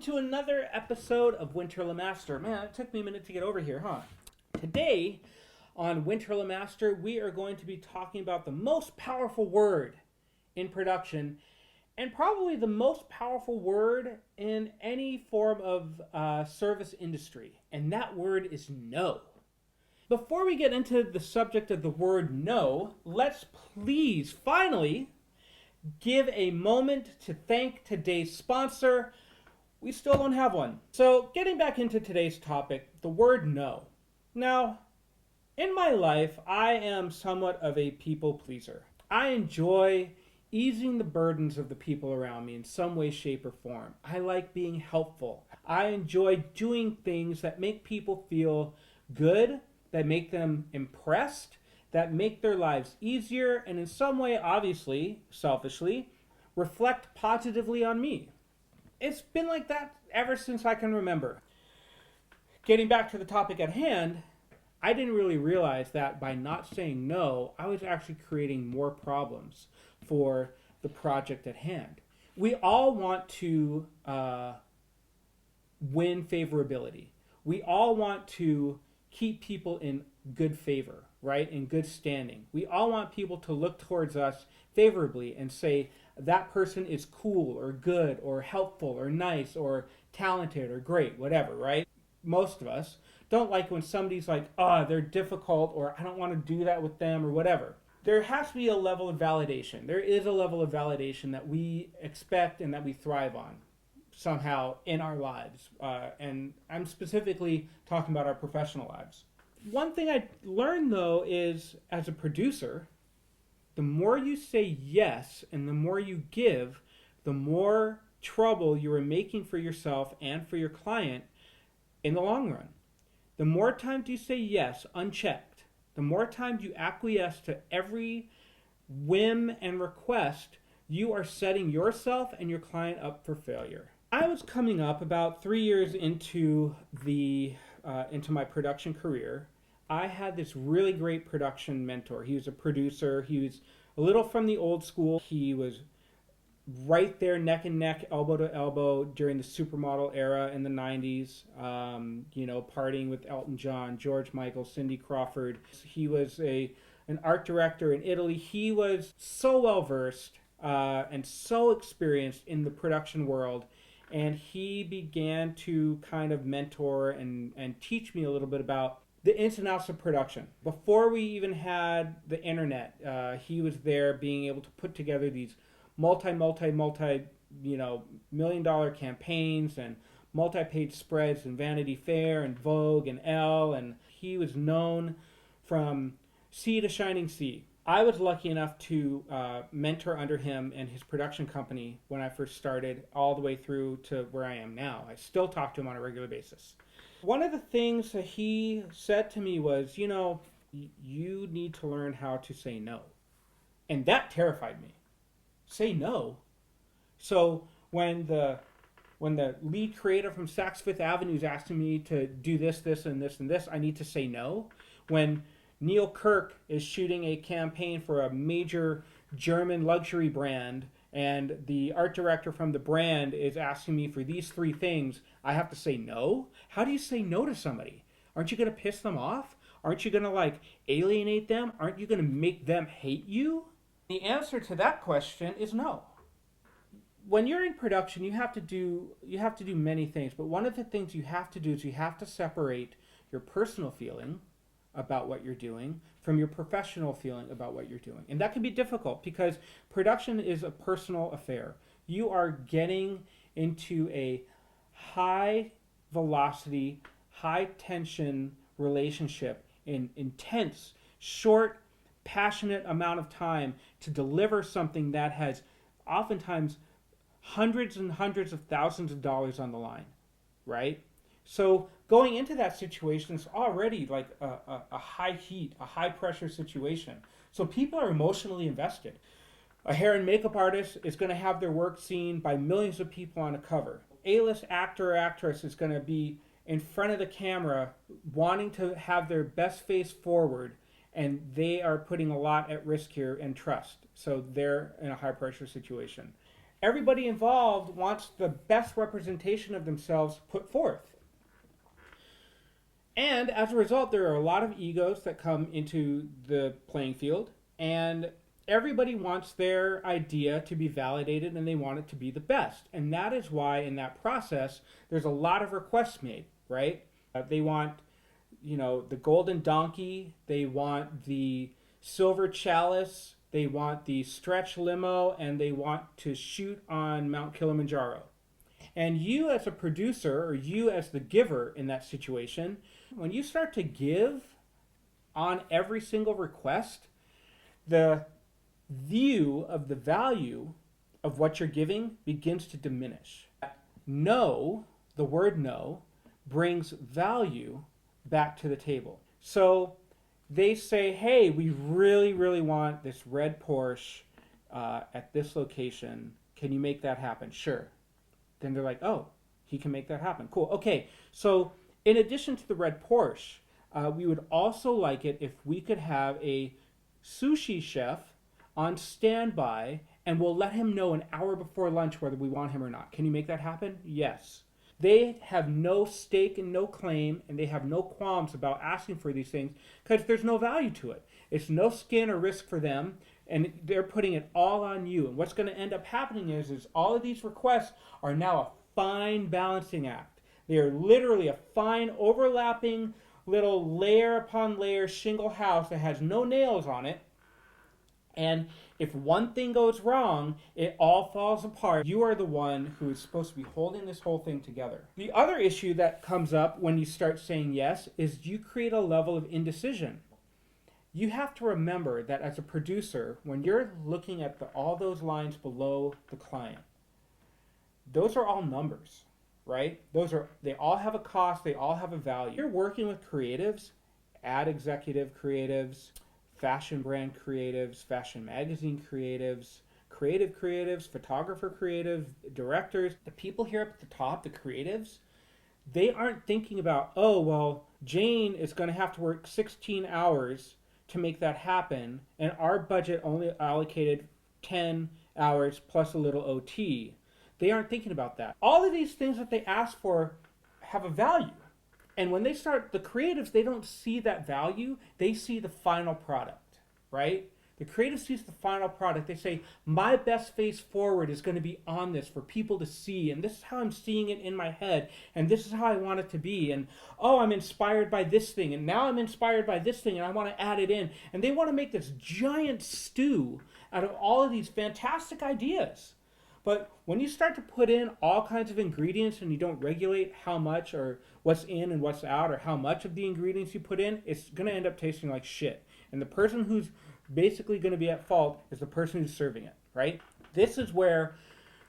to another episode of Winter Lemaster. Man, it took me a minute to get over here, huh? Today on Winter Lemaster, we are going to be talking about the most powerful word in production and probably the most powerful word in any form of service industry. And that word is no. Before we get into the subject of the word no, let's please finally give a moment to thank today's sponsor. We still don't have one. So, getting back into today's topic, the word no. Now, in my life, I am somewhat of a people pleaser. I enjoy easing the burdens of the people around me in some way, shape, or form. I like being helpful. I enjoy doing things that make people feel good, that make them impressed, that make their lives easier, and in some way, obviously, selfishly, reflect positively on me. It's been like that ever since I can remember. Getting back to the topic at hand, I didn't really realize that by not saying no, I was actually creating more problems for the project at hand. We all want to win favorability. We all want to keep people in good favor, right? In good standing. We all want people to look towards us favorably and say, that person is cool or good or helpful or nice or talented or great, whatever, right? Most of us don't like when somebody's like, they're difficult, or I don't want to do that with them, or whatever. There has to be a level of validation. There is a level of validation that we expect and that we thrive on somehow in our lives. And I'm specifically talking about our professional lives. One thing I learned, though, is as a producer, the more you say yes and the more you give, the more trouble you are making for yourself and for your client in the long run. The more times you say yes unchecked, the more times you acquiesce to every whim and request, you are setting yourself and your client up for failure. I was coming up about 3 years into my production career. I had this really great production mentor. He was a producer. He was a little from the old school. He was right there neck and neck, elbow to elbow during the supermodel era in the 90s, partying with Elton John, George Michael, Cindy Crawford. He was an art director in Italy. He was so well versed and so experienced in the production world. And he began to kind of mentor and teach me a little bit about the ins and outs of production. Before we even had the internet, he was there being able to put together these multi $1,000,000 campaigns and multi-page spreads in Vanity Fair and Vogue and Elle, and he was known from sea to shining sea. I was lucky enough to mentor under him and his production company when I first started, all the way through to where I am now. I still talk to him on a regular basis. One of the things that he said to me was, you need to learn how to say no. And that terrified me. Say no? So when the lead creator from Saks Fifth Avenue is asking me to do this, this, and this, and this, I need to say no? When Neil Kirk is shooting a campaign for a major German luxury brand and the art director from the brand is asking me for these 3 things, I have to say no? How do you say no to somebody? Aren't you going to piss them off? Aren't you going to alienate them? Aren't you going to make them hate you? The answer to that question is no. When you're in production, you have to do many things, but one of the things you have to do is you have to separate your personal feeling about what you're doing from your professional feeling about what you're doing. And that can be difficult because production is a personal affair. You are getting into a high velocity, high tension relationship in intense, short, passionate amount of time to deliver something that has oftentimes hundreds and hundreds of thousands of dollars on the line, right? So going into that situation is already like a high heat, a high pressure situation. So people are emotionally invested. A hair and makeup artist is going to have their work seen by millions of people on a cover. A-list actor or actress is going to be in front of the camera wanting to have their best face forward, and they are putting a lot at risk here and trust. So they're in a high pressure situation. Everybody involved wants the best representation of themselves put forth. And as a result, there are a lot of egos that come into the playing field, and everybody wants their idea to be validated and they want it to be the best. And that is why in that process, there's a lot of requests made, right? They want, the golden donkey, they want the silver chalice, they want the stretch limo, and they want to shoot on Mount Kilimanjaro. And you as a producer, or you as the giver in that situation, when you start to give on every single request, the view of the value of what you're giving begins to diminish. No, the word no, brings value back to the table. So they say, hey, we really, really want this red Porsche at this location. Can you make that happen? Sure. Then they're like, oh, he can make that happen. Cool. Okay, so in addition to the red Porsche, we would also like it if we could have a sushi chef on standby, and we'll let him know an hour before lunch whether we want him or not. Can you make that happen? Yes. They have no stake and no claim, and they have no qualms about asking for these things because there's no value to it. It's no skin or risk for them, and they're putting it all on you. And what's going to end up happening is all of these requests are now a fine balancing act. They are literally a fine overlapping little layer upon layer shingle house that has no nails on it. And if one thing goes wrong, it all falls apart. You are the one who is supposed to be holding this whole thing together. The other issue that comes up when you start saying yes is you create a level of indecision. You have to remember that as a producer, when you're looking at all those lines below the client, those are all numbers, right? They all have a cost, they all have a value. You're working with creatives, ad executive creatives, fashion brand creatives, fashion magazine creatives, creative creatives, photographer creative, directors. The people here up at the top, the creatives, they aren't thinking about, oh, well, Jane is going to have to work 16 hours to make that happen, and our budget only allocated 10 hours plus a little OT. They aren't thinking about that. All of these things that they ask for have a value. And when they start, the creatives, they don't see that value. They see the final product, right? The creative sees the final product. They say, my best face forward is going to be on this for people to see. And this is how I'm seeing it in my head. And this is how I want it to be. And, oh, I'm inspired by this thing. And now I'm inspired by this thing. And I want to add it in. And they want to make this giant stew out of all of these fantastic ideas. But when you start to put in all kinds of ingredients and you don't regulate how much or what's in and what's out or how much of the ingredients you put in, it's going to end up tasting like shit. And the person who's basically going to be at fault is the person who's serving it, right? This is where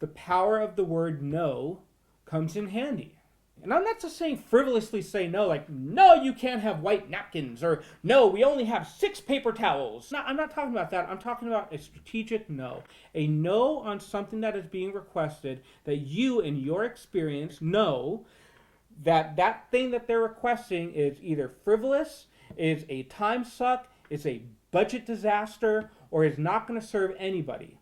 the power of the word no comes in handy. And I'm not just saying frivolously say no, like, no, you can't have white napkins, or no, we only have 6 paper towels. No, I'm not talking about that. I'm talking about a strategic no. A no on something that is being requested that you, in your experience, know that that thing that they're requesting is either frivolous, is a time suck, is a budget disaster, or is not going to serve anybody.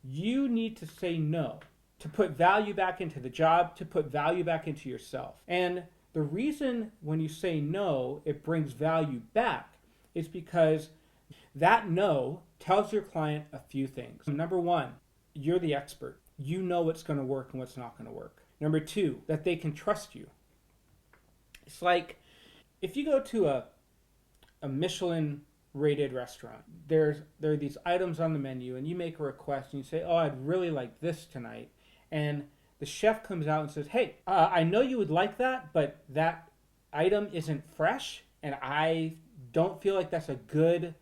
You need to say no, to put value back into the job, to put value back into yourself. And the reason when you say no, it brings value back is because that no tells your client a few things. Number one, you're the expert. You know what's going to work and what's not going to work. Number two, that they can trust you. It's like if you go to a Michelin rated restaurant, there are these items on the menu and you make a request and you say, oh, I'd really like this tonight. And the chef comes out and says, hey, I know you would like that, but that item isn't fresh, and I don't feel like that's a good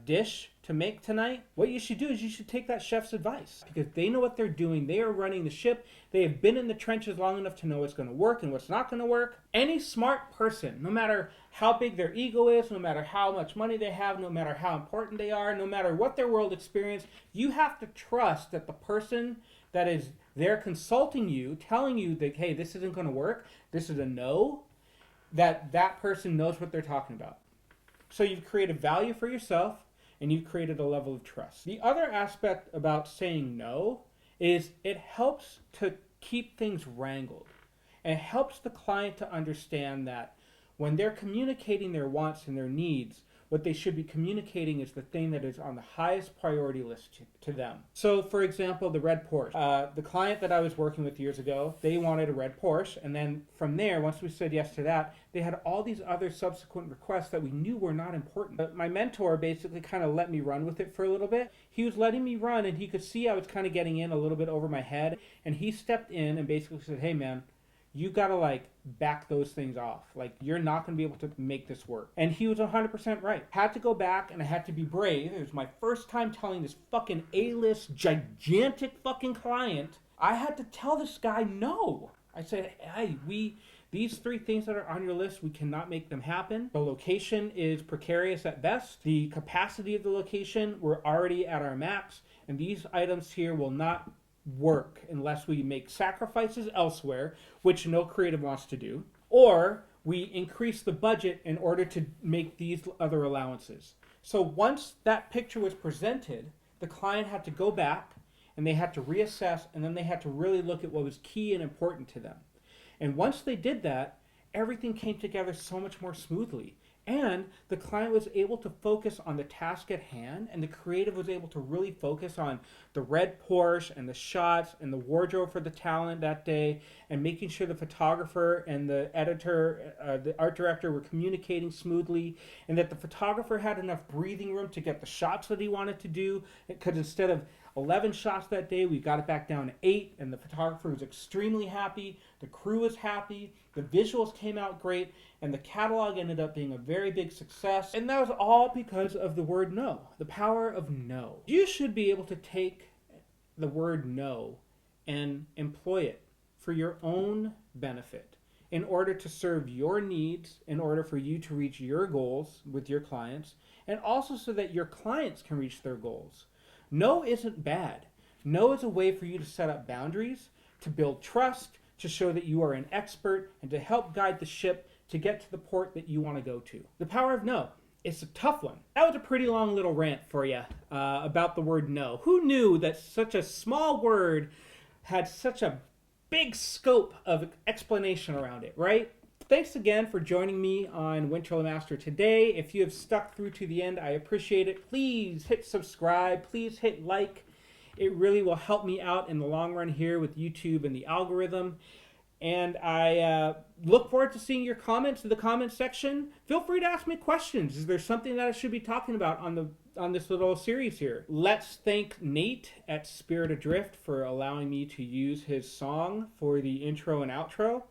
dish to make tonight. What you should do is you should take that chef's advice, because they know what they're doing. They are running the ship. They have been in the trenches long enough to know what's going to work and what's not going to work. Any smart person, no matter how big their ego is, no matter how much money they have, no matter how important they are, no matter what their world experience, you have to trust that the person that is there consulting you, telling you that, hey, this isn't going to work, this is a no, that person knows what they're talking about. So you've created value for yourself, and you've created a level of trust. The other aspect about saying no is it helps to keep things wrangled. And it helps the client to understand that when they're communicating their wants and their needs, what they should be communicating is the thing that is on the highest priority list to them. So, for example, the red Porsche. The client that I was working with years ago, they wanted a red Porsche. And then from there, once we said yes to that, they had all these other subsequent requests that we knew were not important. But my mentor basically kind of let me run with it for a little bit. He was letting me run, and he could see I was kind of getting in a little bit over my head. And he stepped in and basically said, hey, man, you gotta back those things off. You're not gonna be able to make this work. And he was 100% right. Had to go back and I had to be brave. It was my first time telling this fucking A-list gigantic fucking client. I had to tell this guy no. I said, hey, these 3 things that are on your list, we cannot make them happen. The location is precarious at best. The capacity of the location, we're already at our max. And these items here will not work unless we make sacrifices elsewhere, which no creative wants to do, or we increase the budget in order to make these other allowances. So once that picture was presented, the client had to go back and they had to reassess, and then they had to really look at what was key and important to them. And once they did that, everything came together so much more smoothly. And the client was able to focus on the task at hand, and the creative was able to really focus on the red Porsche and the shots and the wardrobe for the talent that day, and making sure the photographer and the editor, the art director were communicating smoothly, and that the photographer had enough breathing room to get the shots that he wanted to do, because instead of 11 shots that day, we got it back down to 8, and the photographer was extremely happy, the crew was happy, the visuals came out great, and the catalog ended up being a very big success. And that was all because of the word no, the power of no. You should be able to take the word no and employ it for your own benefit in order to serve your needs, in order for you to reach your goals with your clients, and also so that your clients can reach their goals. No isn't bad. No is a way for you to set up boundaries, to build trust, to show that you are an expert, and to help guide the ship to get to the port that you want to go to. The power of no. It's a tough one. That was a pretty long little rant for you about the word no. Who knew that such a small word had such a big scope of explanation around it, right? Thanks again for joining me on Winter Master today. If you have stuck through to the end, I appreciate it. Please hit subscribe. Please hit like. It really will help me out in the long run here with YouTube and the algorithm. And I look forward to seeing your comments in the comments section. Feel free to ask me questions. Is there something that I should be talking about on this little series here? Let's thank Nate at Spirit Adrift for allowing me to use his song for the intro and outro.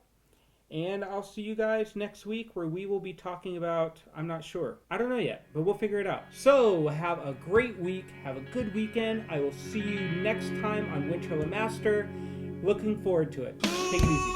And I'll see you guys next week where we will be talking about, I'm not sure. I don't know yet, but we'll figure it out. So have a great week. Have a good weekend. I will see you next time on Winter Master. Looking forward to it. Take it easy.